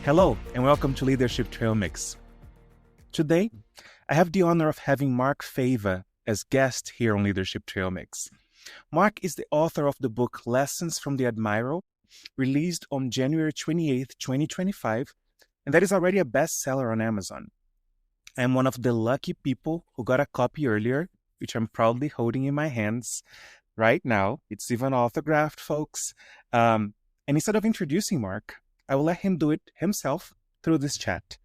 Hello, and welcome to Leadership Trail Mix. Today, I have the honor of having Mark Fava as guest here on Leadership Trail Mix. Mark is the author of the book Lessons from the Admiral, released on January 28th, 2025, and that is already a bestseller on Amazon. I am one of the lucky people who got a copy earlier, which I'm proudly holding in my hands right now. It's even autographed, folks. And instead of introducing Mark, I will let him do it himself through this chat.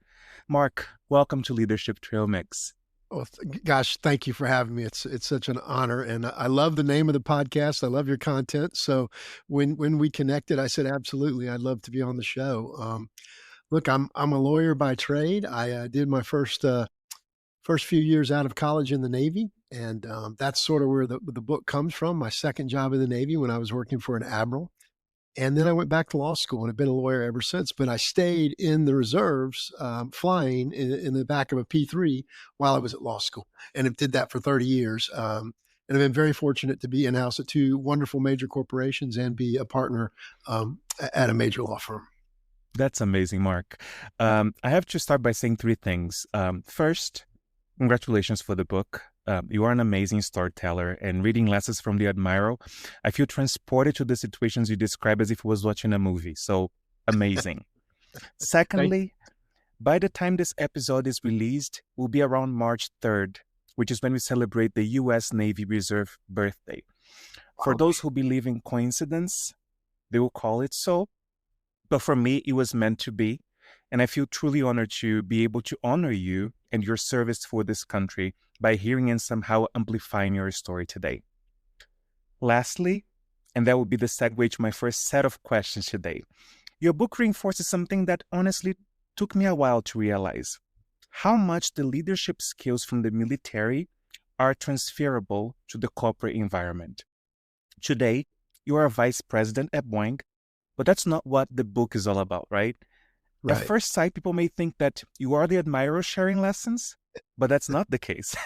Mark, welcome to Leadership Trail Mix. Well, gosh, thank you for having me. It's such an honor, and I love the name of the podcast. I love your content. So when we connected, I said absolutely, I'd love to be on the show. Look, I'm a lawyer by trade. I did my first few years out of college in the Navy, and that's sort of where the book comes from. My second job in the Navy when I was working for an admiral. And then I went back to law school and have been a lawyer ever since. But I stayed in the reserves, flying in the back of a P-3 while I was at law school, and I did that for 30 years. And I've been very fortunate to be in-house at two wonderful major corporations and be a partner at a major law firm. That's amazing, Mark. I have to start by saying three things. First, congratulations for the book. You are an amazing storyteller, and reading Lessons from the Admiral, I feel transported to the situations you describe as if I was watching a movie. So amazing. Secondly, by the time this episode is released, will be around March 3rd, which is when we celebrate the U.S. Navy Reserve birthday. For those who believe in coincidence, they will call it so. But for me, it was meant to be. And I feel truly honored to be able to honor you and your service for this country by hearing and somehow amplifying your story today. Lastly, and that will be the segue to my first set of questions today, your book reinforces something that honestly took me a while to realize: how much the leadership skills from the military are transferable to the corporate environment. Today, you are a vice president at Boeing, but that's not what the book is all about, right? Right. At first sight, people may think that you are the admiral sharing lessons, but that's not the case.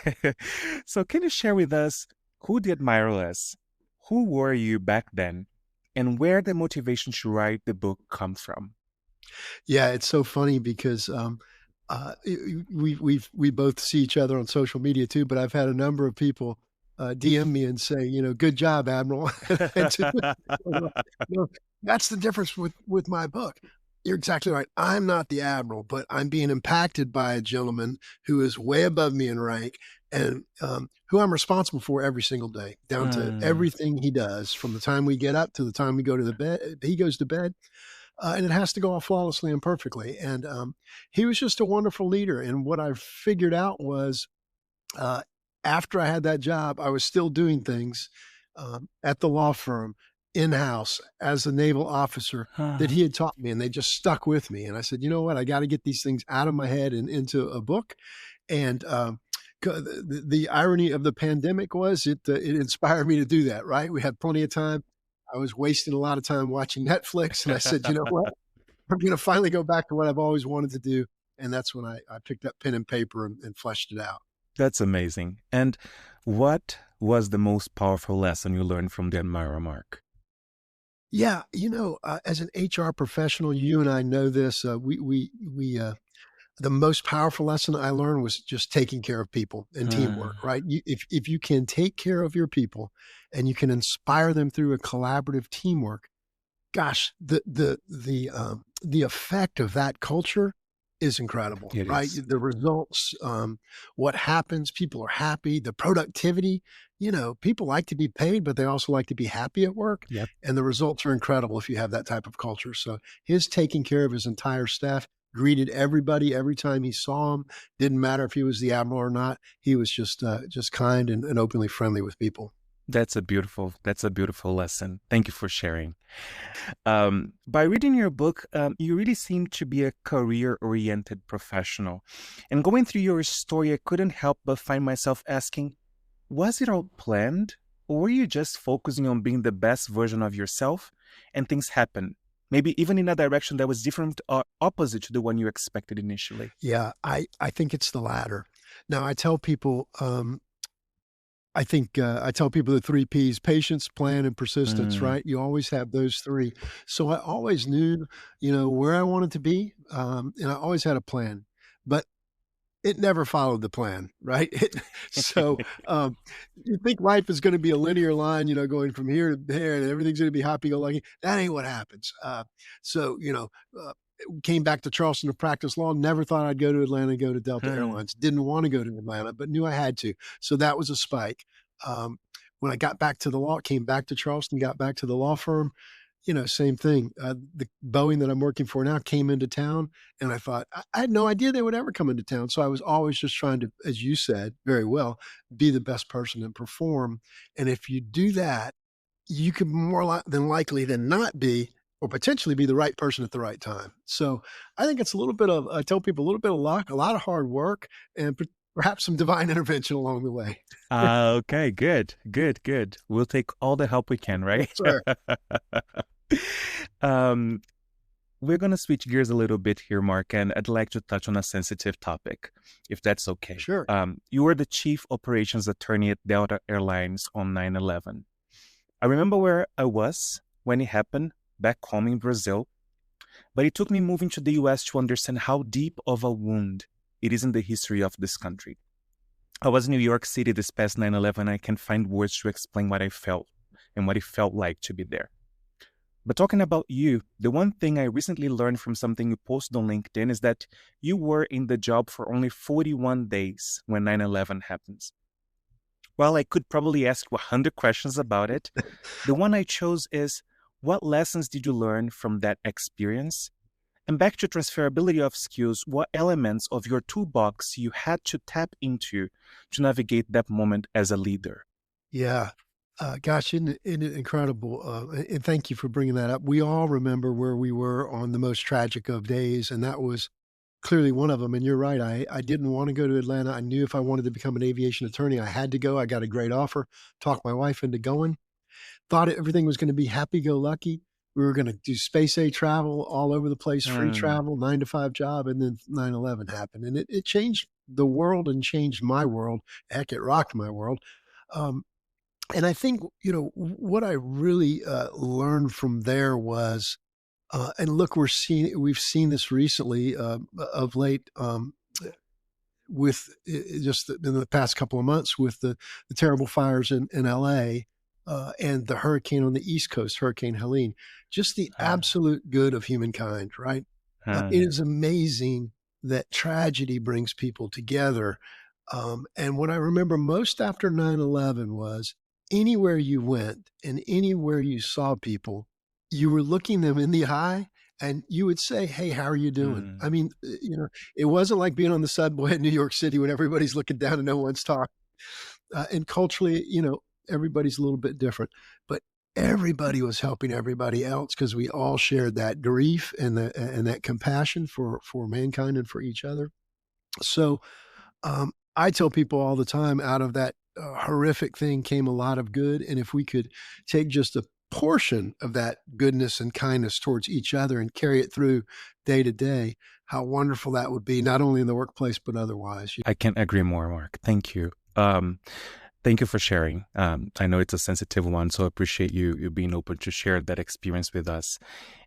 So can you share with us who the admiral is? Who were you back then? And where the motivation to write the book comes from? Yeah, it's so funny because we both see each other on social media too, but I've had a number of people DM me and say, good job, Admiral. That's the difference with my book. You're exactly right. I'm not the admiral, but I'm being impacted by a gentleman who is way above me in rank and who I'm responsible for every single day, down to everything he does from the time we get up to the time we go to the bed. He goes to bed, and it has to go off flawlessly and perfectly. And he was just a wonderful leader. And what I figured out was after I had that job, I was still doing things at the law firm, in-house as a naval officer that he had taught me, and they just stuck with me. And I said, you know what, I got to get these things out of my head and into a book. And the irony of the pandemic was it inspired me to do that, right? We had plenty of time. I was wasting a lot of time watching Netflix, and I said, you know what, I'm going to finally go back to what I've always wanted to do. And that's when I picked up pen and paper and fleshed it out. That's amazing. And what was the most powerful lesson you learned from the Admiral, Mark? Yeah, as an HR professional, you and I know this. The most powerful lesson I learned was just taking care of people and teamwork. Right? If you can take care of your people and you can inspire them through a collaborative teamwork, gosh, the effect of that culture is incredible, right? The results, what happens, people are happy, the productivity, people like to be paid, but they also like to be happy at work. Yep. And the results are incredible if you have that type of culture. So his taking care of his entire staff, greeted everybody every time he saw him, didn't matter if he was the admiral or not. He was just kind and openly friendly with people. That's a beautiful lesson. Thank you for sharing. By reading your book, you really seem to be a career-oriented professional. And going through your story, I couldn't help but find myself asking, was it all planned? Or were you just focusing on being the best version of yourself and things happen? Maybe even in a direction that was different or opposite to the one you expected initially? Yeah, I think it's the latter. Now, I tell people, I think I tell people the three P's: patience, plan, and persistence, Mm, right? You always have those three. So I always knew, where I wanted to be. And I always had a plan, but it never followed the plan, right? So you think life is going to be a linear line, going from here to there and everything's going to be happy go lucky. That ain't what happens. So, came back to Charleston to practice law. Never thought I'd go to Atlanta and go to Delta mm, Airlines. Didn't want to go to Atlanta, but knew I had to. So that was a spike. When I got back to the law, came back to Charleston, got back to the law firm, same thing. The Boeing that I'm working for now came into town, and I thought I had no idea they would ever come into town. So I was always just trying to, as you said very well, be the best person and perform. And if you do that, you could than likely than not be, or potentially be the right person at the right time. So I think it's a little bit of, I tell people, a little bit of luck, a lot of hard work, and perhaps some divine intervention along the way. okay, good, good, good. We'll take all the help we can, right? Sure. um, we're going to switch gears a little bit here, Mark, and I'd like to touch on a sensitive topic, if that's okay. Sure. You were the chief operations attorney at Delta Airlines on 9/11. I remember where I was when it happened back home in Brazil, but it took me moving to the US to understand how deep of a wound it is in the history of this country. I was in New York City this past 9/11. I can't find words to explain what I felt and what it felt like to be there. But talking about you, the one thing I recently learned from something you posted on LinkedIn is that you were in the job for only 41 days when 9/11 happens. While I could probably ask 100 questions about it, the one I chose is, what lessons did you learn from that experience? And back to transferability of skills, what elements of your toolbox you had to tap into to navigate that moment as a leader? Yeah. Gosh, isn't it incredible? And thank you for bringing that up. We all remember where we were on the most tragic of days, and that was clearly one of them. And you're right. I didn't want to go to Atlanta. I knew if I wanted to become an aviation attorney, I had to go. I got a great offer, talked my wife into going, thought everything was going to be happy go lucky. We were going to do space age travel all over the place, free Hmm. travel, 9 to 5 job. And then 9/11 happened. And it changed the world and changed my world. Heck, it rocked my world. Um, and I think, what I really learned from there was, and look, we've seen this recently of late, with just in the past couple of months with the terrible fires in LA, and the hurricane on the East Coast, Hurricane Helene, just the Uh, absolute good of humankind, right? It uh, is amazing that tragedy brings people together. And what I remember most after 9/11 was anywhere you went and anywhere you saw people, you were looking them in the eye and you would say, "Hey, how are you doing?" hmm. I mean, it wasn't like being on the subway in New York City when everybody's looking down and no one's talking. And culturally, everybody's a little bit different, but everybody was helping everybody else because we all shared that grief and that compassion for mankind and for each other. So I tell people all the time, out of that horrific thing came a lot of good. And if we could take just a portion of that goodness and kindness towards each other and carry it through day to day, how wonderful that would be, not only in the workplace, but otherwise. I can't agree more, Mark. Thank you. Thank you for sharing. I know it's a sensitive one, so I appreciate you being open to share that experience with us.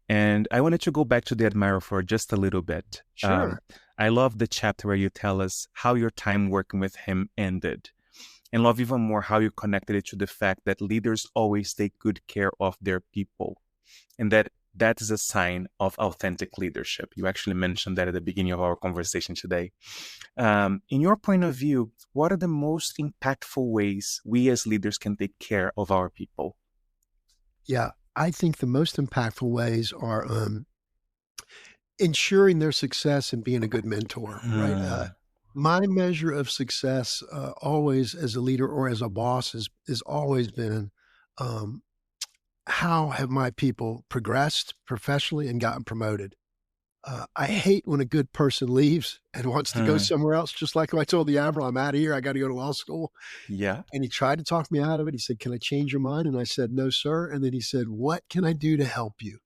And I wanted to go back to the Admiral for just a little bit. Sure. I love the chapter where you tell us how your time working with him ended, and love even more how you connected it to the fact that leaders always take good care of their people, and that is a sign of authentic leadership. You actually mentioned that at the beginning of our conversation today. In your point of view, what are the most impactful ways we as leaders can take care of our people? Yeah. I think the most impactful ways are ensuring their success and being a good mentor, right? Hmm. My measure of success, always as a leader or as a boss, is always been, um, how have my people progressed professionally and gotten promoted? I hate when a good person leaves and wants to go Hmm. somewhere else, just like when I told the Admiral, "I'm out of here. I got to go to law school." Yeah. And he tried to talk me out of it. He said, "Can I change your mind?" And I said, "No, sir." And then he said, "What can I do to help you?"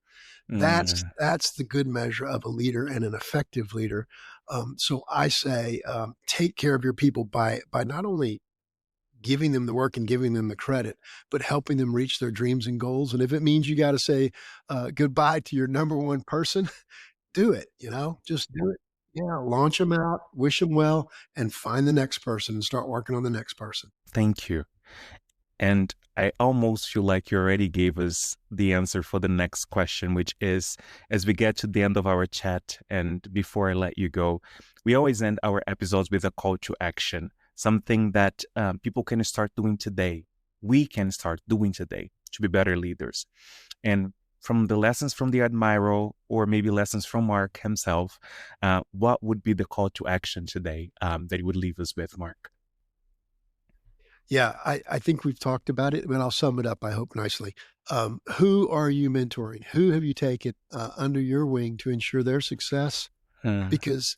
That's Hmm. that's the good measure of a leader and an effective leader. So I say, take care of your people by not only giving them the work and giving them the credit, but helping them reach their dreams and goals. And if it means you got to say goodbye to your number one person, do it, just do it. Yeah, launch them out, wish them well, and find the next person and start working on the next person. Thank you. And I almost feel like you already gave us the answer for the next question, which is, as we get to the end of our chat and before I let you go, we always end our episodes with a call to action, something that people can start doing today. We can start doing today to be better leaders. And from the lessons from the Admiral, or maybe lessons from Mark himself, what would be the call to action today that you would leave us with, Mark? Yeah, I think we've talked about it, but I'll sum it up, I hope, nicely. Who are you mentoring? Who have you taken under your wing to ensure their success? Because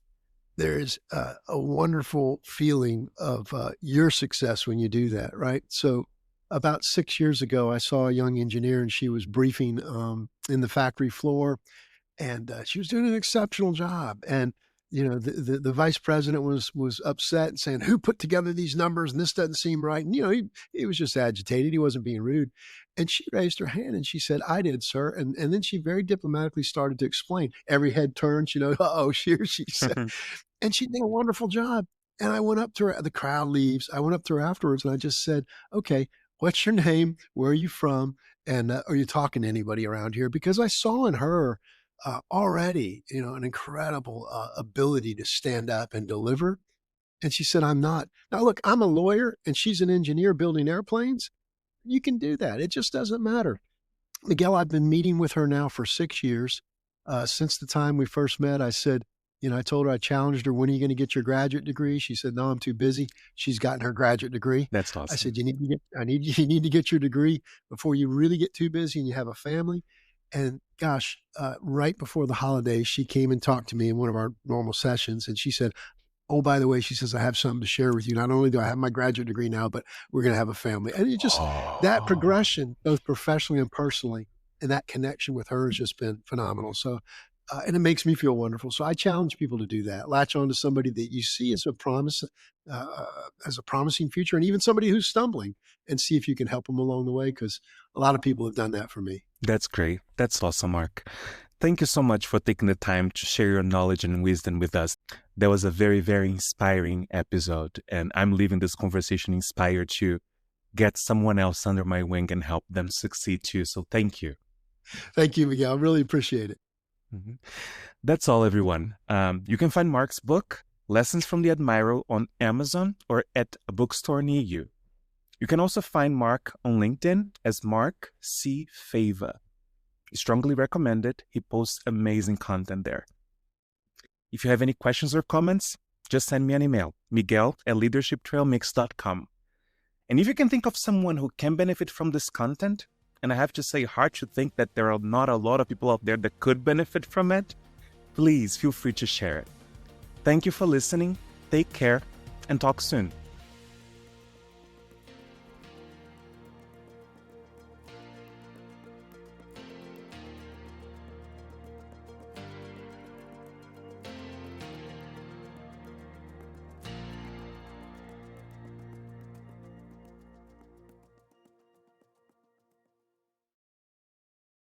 there's a wonderful feeling of your success when you do that, right? So about 6 years ago, I saw a young engineer, and she was briefing in the factory floor, and she was doing an exceptional job. And the vice president was upset and saying, "Who put together these numbers? And this doesn't seem right." And he was just agitated. He wasn't being rude. And she raised her hand and she said, "I did, sir." And then she very diplomatically started to explain. Every head turns, "Uh-oh, she said." And she did a wonderful job. And I went up to her. The crowd leaves. I went up to her afterwards and I just said, "Okay, what's your name? Where are you from? And are you talking to anybody around here?" Because I saw in her already, an incredible ability to stand up and deliver. And she said, "I'm not." Now, look, I'm a lawyer and she's an engineer building airplanes. You can do that. It just doesn't matter. Miguel, I've been meeting with her now for 6 years. Since the time we first met, I said, I told her, I challenged her, "When are you going to get your graduate degree?" She said, "No, I'm too busy." She's gotten her graduate degree. That's awesome. I said, you need to get your degree before you really get too busy and you have a family. And gosh, right before the holidays, she came and talked to me in one of our normal sessions. And she said, "Oh, by the way," she says, "I have something to share with you. Not only do I have my graduate degree now, but we're going to have a family." And it just, that progression, both professionally and personally, and that connection with her has just been phenomenal. So, and it makes me feel wonderful. So I challenge people to do that. Latch on to somebody that you see as a promising future, and even somebody who's stumbling, and see if you can help them along the way. Because a lot of people have done that for me. That's great. That's awesome, Mark. Thank you so much for taking the time to share your knowledge and wisdom with us. That was a very, very inspiring episode, and I'm leaving this conversation inspired to get someone else under my wing and help them succeed too. So thank you. Thank you, Miguel. I really appreciate it. Mm-hmm. That's all, everyone. You can find Mark's book, Lessons from the Admiral, on Amazon or at a bookstore near you. You can also find Mark on LinkedIn as Mark C. Fava. Strongly recommended. He posts amazing content there. If you have any questions or comments, just send me an email, miguel@leadershiptrailmix.com. And if you can think of someone who can benefit from this content, and I have to say, hard to think that there are not a lot of people out there that could benefit from it, please feel free to share it. Thank you for listening. Take care and talk soon.